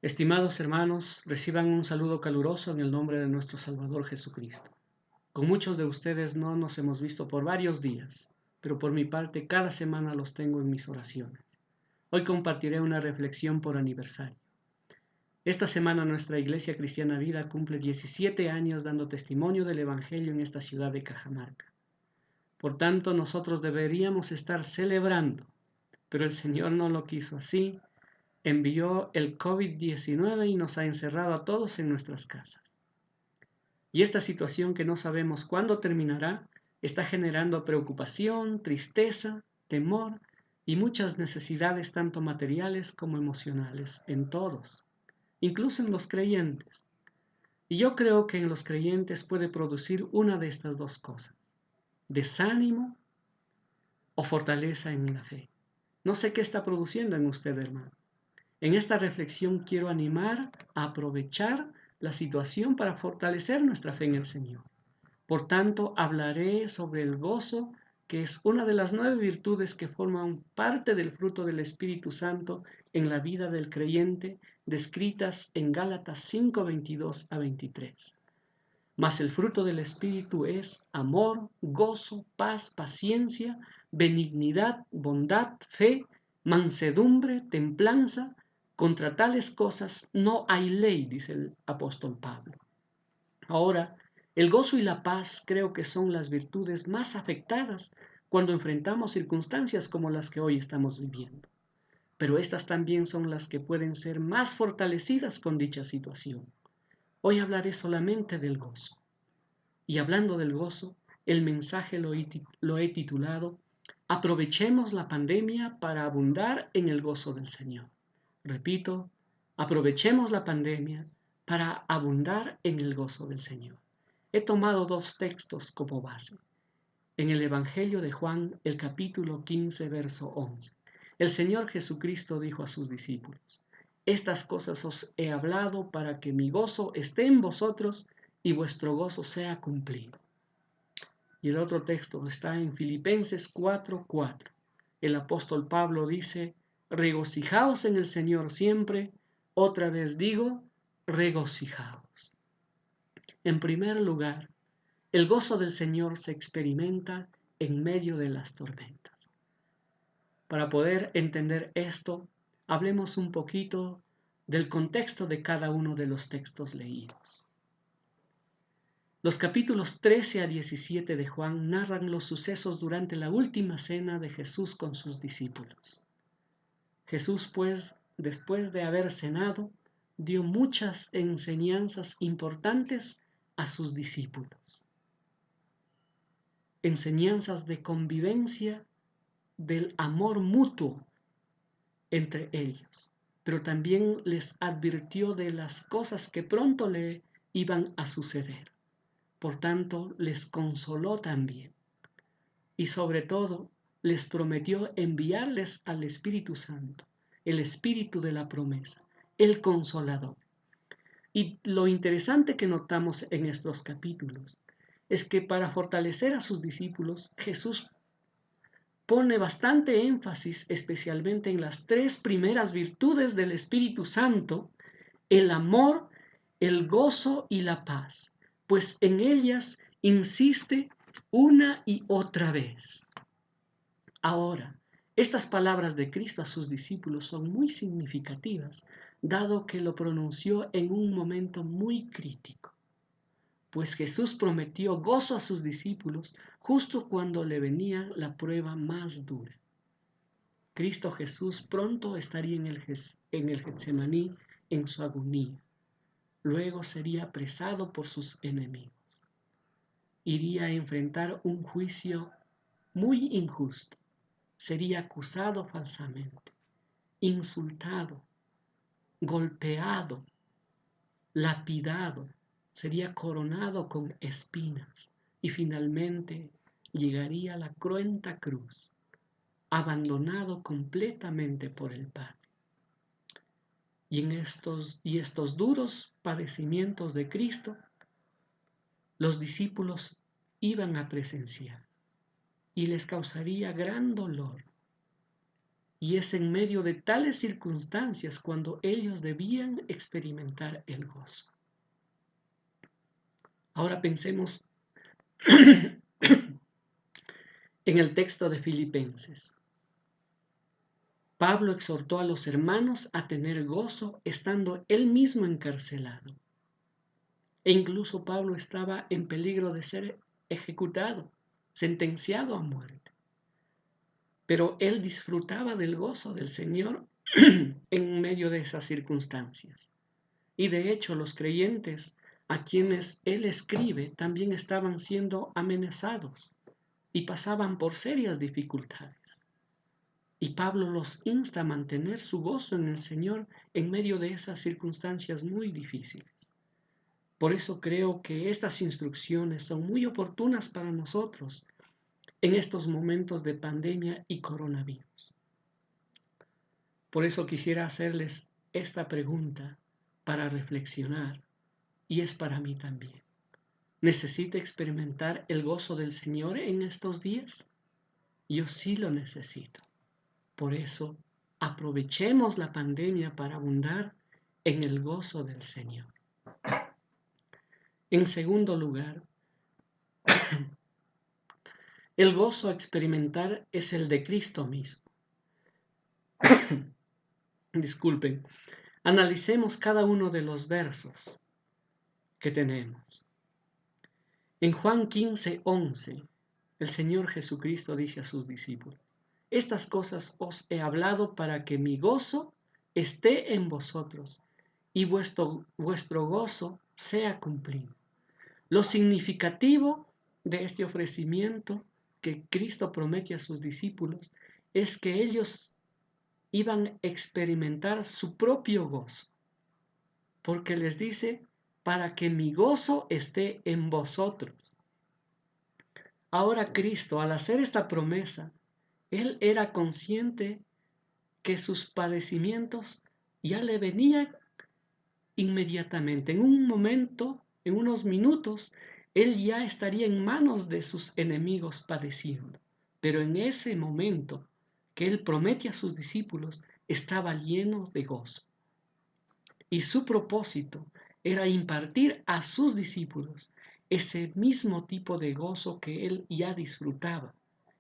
Estimados hermanos, reciban un saludo caluroso en el nombre de nuestro Salvador Jesucristo. Con muchos de ustedes no nos hemos visto por varios días, pero por mi parte cada semana los tengo en mis oraciones. Hoy compartiré una reflexión por aniversario. Esta semana nuestra Iglesia Cristiana Vida cumple 17 años dando testimonio del Evangelio en esta ciudad de Cajamarca. Por tanto, nosotros deberíamos estar celebrando, pero el Señor no lo quiso así. Envió el COVID-19 y nos ha encerrado a todos en nuestras casas. Y esta situación que no sabemos cuándo terminará está generando preocupación, tristeza, temor y muchas necesidades tanto materiales como emocionales en todos, incluso en los creyentes. Y yo creo que en los creyentes puede producir una de estas dos cosas: desánimo o fortaleza en la fe. No sé qué está produciendo en usted, hermano. En esta reflexión quiero animar a aprovechar la situación para fortalecer nuestra fe en el Señor. Por tanto, hablaré sobre el gozo, que es una de las 9 virtudes que forman parte del fruto del Espíritu Santo en la vida del creyente, descritas en Gálatas 5:22 a 23. Mas el fruto del Espíritu es amor, gozo, paz, paciencia, benignidad, bondad, fe, mansedumbre, templanza. Contra tales cosas no hay ley, dice el apóstol Pablo. Ahora, el gozo y la paz creo que son las virtudes más afectadas cuando enfrentamos circunstancias como las que hoy estamos viviendo. Pero estas también son las que pueden ser más fortalecidas con dicha situación. Hoy hablaré solamente del gozo. Y hablando del gozo, el mensaje lo he titulado Aprovechemos la pandemia para abundar en el gozo del Señor. Repito, aprovechemos la pandemia para abundar en el gozo del Señor. He tomado 2 textos como base. En el Evangelio de Juan, el capítulo 15, verso 11. El Señor Jesucristo dijo a sus discípulos: Estas cosas os he hablado para que mi gozo esté en vosotros y vuestro gozo sea cumplido. Y el otro texto está en Filipenses 4:4. El apóstol Pablo dice: regocijaos en el Señor siempre. Otra vez digo, regocijaos. En primer lugar, el gozo del Señor se experimenta en medio de las tormentas. Para poder entender esto, hablemos un poquito del contexto de cada uno de los textos leídos. Los capítulos 13 a 17 de Juan narran los sucesos durante la última cena de Jesús con sus discípulos. Jesús, pues, después de haber cenado, dio muchas enseñanzas importantes a sus discípulos. Enseñanzas de convivencia, del amor mutuo entre ellos, pero también les advirtió de las cosas que pronto le iban a suceder. Por tanto, les consoló también. Y sobre todo, les prometió enviarles al Espíritu Santo, el Espíritu de la promesa, el Consolador. Y lo interesante que notamos en estos capítulos es que para fortalecer a sus discípulos, Jesús pone bastante énfasis especialmente en las 3 primeras virtudes del Espíritu Santo: el amor, el gozo y la paz, pues en ellas insiste una y otra vez. Ahora, estas palabras de Cristo a sus discípulos son muy significativas, dado que lo pronunció en un momento muy crítico, pues Jesús prometió gozo a sus discípulos justo cuando le venía la prueba más dura. Cristo Jesús pronto estaría en el Getsemaní en su agonía. Luego sería apresado por sus enemigos. Iría a enfrentar un juicio muy injusto. Sería acusado falsamente, insultado, golpeado, lapidado, sería coronado con espinas y finalmente llegaría a la cruenta cruz, abandonado completamente por el Padre. Y estos duros padecimientos de Cristo, los discípulos iban a presenciar y les causaría gran dolor. y es en medio de tales circunstancias cuando ellos debían experimentar el gozo. Ahora pensemos en el texto de Filipenses. Pablo exhortó a los hermanos a tener gozo estando él mismo encarcelado. E incluso Pablo estaba en peligro de ser ejecutado, sentenciado a muerte. Pero él disfrutaba del gozo del Señor en medio de esas circunstancias. Y de hecho los creyentes a quienes él escribe también estaban siendo amenazados y pasaban por serias dificultades. Y Pablo los insta a mantener su gozo en el Señor en medio de esas circunstancias muy difíciles. Por eso creo que estas instrucciones son muy oportunas para nosotros en estos momentos de pandemia y coronavirus. Por eso quisiera hacerles esta pregunta para reflexionar, y es para mí también. ¿Necesita experimentar el gozo del Señor en estos días? Yo sí lo necesito. Por eso, aprovechemos la pandemia para abundar en el gozo del Señor. En segundo lugar, el gozo a experimentar es el de Cristo mismo. Disculpen, analicemos cada uno de los versos que tenemos. En Juan 15:11, el Señor Jesucristo dice a sus discípulos: estas cosas os he hablado para que mi gozo esté en vosotros y vuestro gozo sea cumplido. Lo significativo de este ofrecimiento que Cristo promete a sus discípulos es que ellos iban a experimentar su propio gozo, porque les dice, para que mi gozo esté en vosotros. Ahora Cristo, al hacer esta promesa, Él era consciente que sus padecimientos ya le venían inmediatamente. En un momento, en unos minutos, Él ya estaría en manos de sus enemigos padeciendo. Pero en ese momento que Él promete a sus discípulos, estaba lleno de gozo. Y su propósito era impartir a sus discípulos ese mismo tipo de gozo que Él ya disfrutaba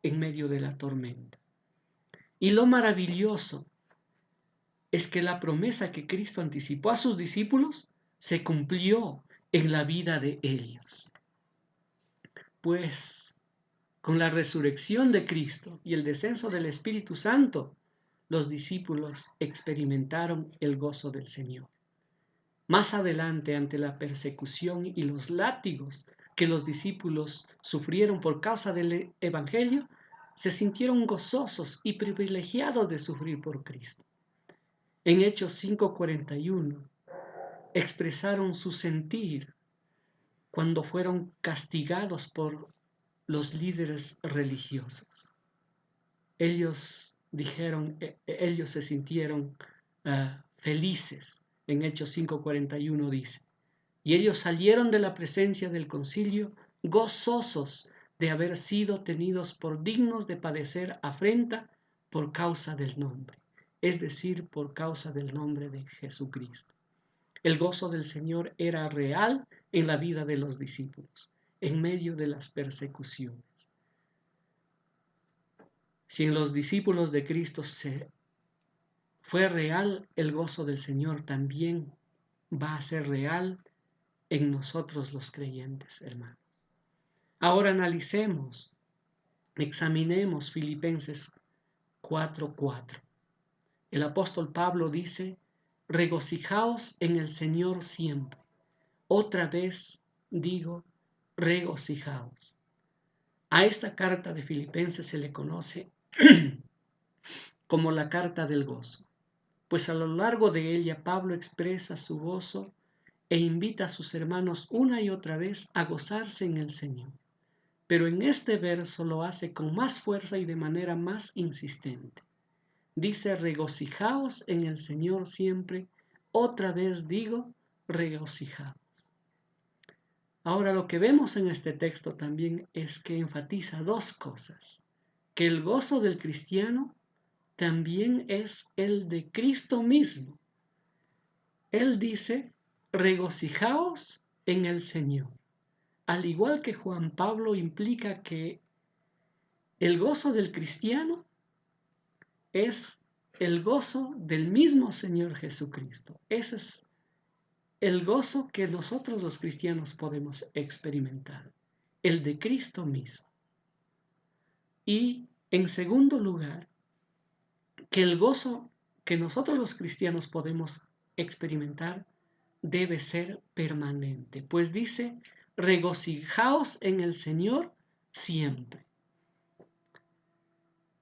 en medio de la tormenta. Y lo maravilloso es que la promesa que Cristo anticipó a sus discípulos se cumplió en la vida de ellos. Pues con la resurrección de Cristo y el descenso del Espíritu Santo, los discípulos experimentaron el gozo del Señor. Más adelante, ante la persecución y los látigos que los discípulos sufrieron por causa del Evangelio, se sintieron gozosos y privilegiados de sufrir por Cristo. En Hechos 5:41 expresaron su sentir cuando fueron castigados por los líderes religiosos. Ellos dijeron, ellos se sintieron felices. En Hechos 5:41 dice: y ellos salieron de la presencia del concilio gozosos de haber sido tenidos por dignos de padecer afrenta por causa del nombre, es decir, por causa del nombre de Jesucristo. El gozo del Señor era real en la vida de los discípulos, en medio de las persecuciones. Si en los discípulos de Cristo fue real el gozo del Señor, también va a ser real en nosotros los creyentes, hermanos. Ahora analicemos, examinemos Filipenses 4:4. El apóstol Pablo dice: regocijaos en el Señor siempre. Otra vez digo, regocijaos. A esta carta de Filipenses se le conoce como la carta del gozo, pues a lo largo de ella Pablo expresa su gozo e invita a sus hermanos una y otra vez a gozarse en el Señor. Pero en este verso lo hace con más fuerza y de manera más insistente. Dice: regocijaos en el Señor siempre. Otra vez digo, regocijaos. Ahora lo que vemos en este texto también es que enfatiza dos cosas: que el gozo del cristiano también es el de Cristo mismo. Él dice, regocijaos en el Señor. Al igual que Juan Pablo implica que el gozo del cristiano es el gozo del mismo Señor Jesucristo. Ese es el gozo que nosotros los cristianos podemos experimentar, el de Cristo mismo. Y en segundo lugar, que el gozo que nosotros los cristianos podemos experimentar debe ser permanente, pues dice, regocijaos en el Señor siempre.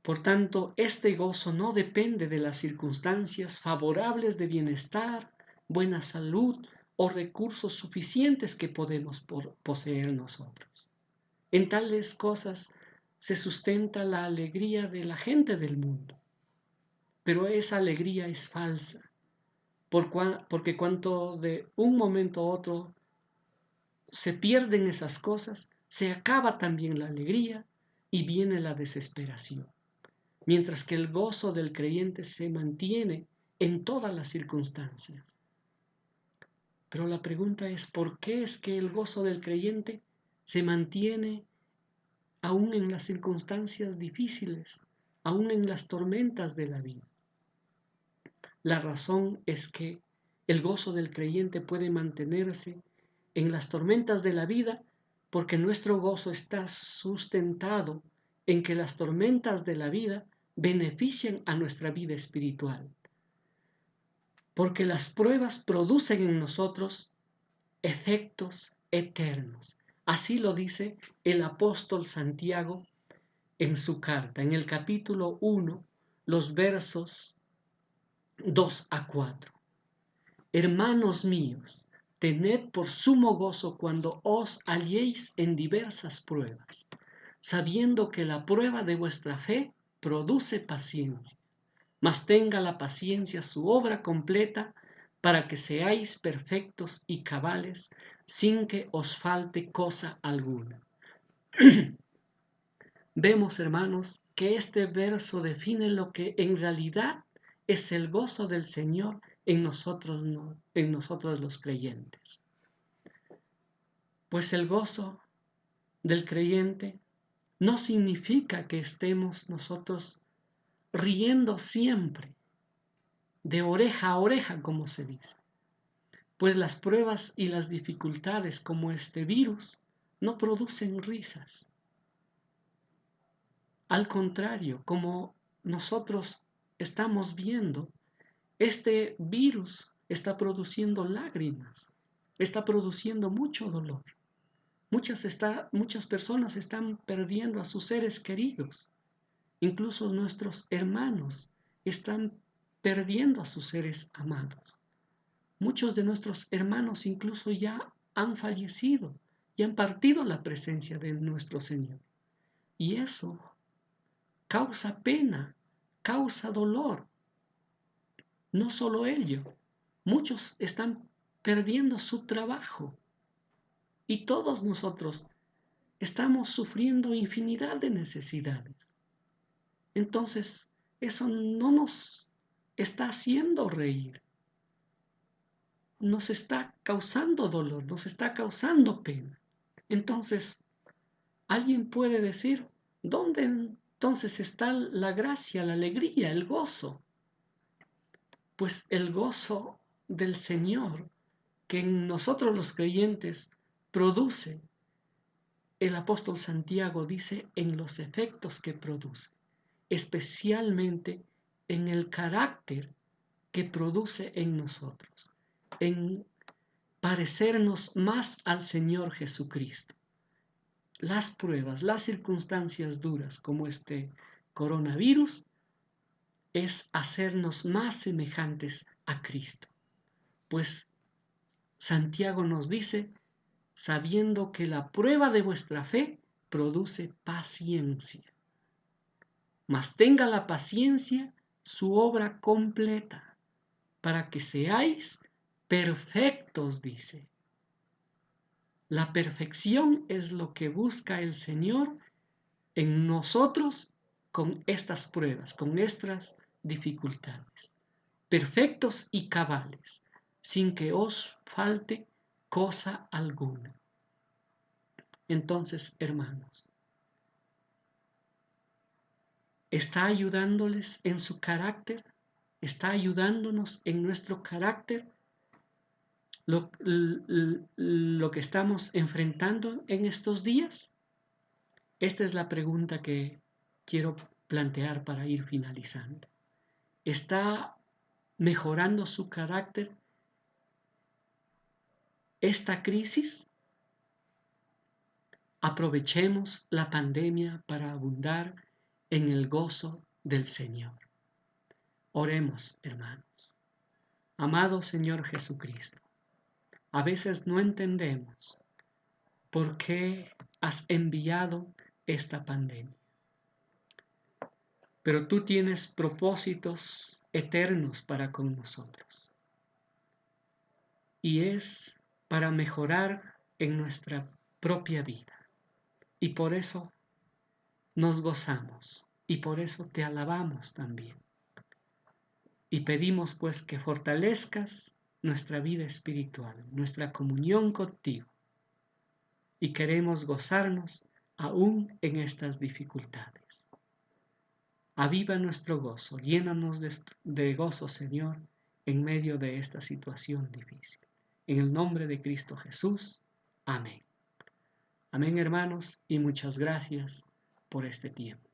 Por tanto, este gozo no depende de las circunstancias favorables de bienestar, buena salud o recursos suficientes que podemos poseer nosotros. En tales cosas se sustenta la alegría de la gente del mundo, pero esa alegría es falsa, porque cuando de un momento a otro se pierden esas cosas, se acaba también la alegría y viene la desesperación. Mientras que el gozo del creyente se mantiene en todas las circunstancias. Pero la pregunta es, ¿por qué es que el gozo del creyente se mantiene aún en las circunstancias difíciles, aún en las tormentas de la vida? La razón es que el gozo del creyente puede mantenerse en las tormentas de la vida porque nuestro gozo está sustentado en que las tormentas de la vida benefician a nuestra vida espiritual. Porque las pruebas producen en nosotros efectos eternos. Así lo dice el apóstol Santiago en su carta, en el capítulo 1, los versos 2 a 4. Hermanos míos, tened por sumo gozo cuando os halléis en diversas pruebas, sabiendo que la prueba de vuestra fe produce paciencia. Mas tenga la paciencia su obra completa, para que seáis perfectos y cabales, sin que os falte cosa alguna. Vemos, hermanos, que este verso define lo que en realidad es el gozo del Señor en nosotros los creyentes. Pues el gozo del creyente no significa que estemos nosotros riendo siempre, de oreja a oreja, como se dice. Pues las pruebas y las dificultades como este virus no producen risas. Al contrario, como nosotros estamos viendo, este virus está produciendo lágrimas, está produciendo mucho dolor. Muchas personas están perdiendo a sus seres queridos. Incluso nuestros hermanos están perdiendo a sus seres amados. Muchos de nuestros hermanos incluso ya han fallecido y han partido la presencia de nuestro Señor. Y eso causa pena, causa dolor. No solo ello, muchos están perdiendo su trabajo y todos nosotros estamos sufriendo infinidad de necesidades. Entonces, eso no nos está haciendo reír, nos está causando dolor, nos está causando pena. Entonces, alguien puede decir, ¿dónde entonces está la gracia, la alegría, el gozo? Pues el gozo del Señor que en nosotros los creyentes produce, el apóstol Santiago dice, en los efectos que produce, especialmente en el carácter que produce en nosotros, en parecernos más al Señor Jesucristo. Las pruebas, las circunstancias duras como este coronavirus, es hacernos más semejantes a Cristo. Pues Santiago nos dice, sabiendo que la prueba de vuestra fe produce paciencia. Mas tenga la paciencia su obra completa, para que seáis perfectos, dice. La perfección es lo que busca el Señor en nosotros con estas pruebas, con estas dificultades, perfectos y cabales, sin que os falte cosa alguna. Entonces, hermanos, ¿está ayudándoles en su carácter? ¿Está ayudándonos en nuestro carácter lo que estamos enfrentando en estos días? Esta es la pregunta que quiero plantear para ir finalizando. ¿Está mejorando su carácter esta crisis? Aprovechemos la pandemia para abundar en el gozo del Señor. Oremos, hermanos. Amado Señor Jesucristo, a veces no entendemos por qué has enviado esta pandemia, pero tú tienes propósitos eternos para con nosotros, y es para mejorar en nuestra propia vida, y por eso nos gozamos, y por eso te alabamos también. Y pedimos pues que fortalezcas nuestra vida espiritual, nuestra comunión contigo, y queremos gozarnos aún en estas dificultades. Aviva nuestro gozo, llénanos de gozo, Señor, en medio de esta situación difícil. En el nombre de Cristo Jesús. Amén. Amén, hermanos, y muchas gracias por este tiempo.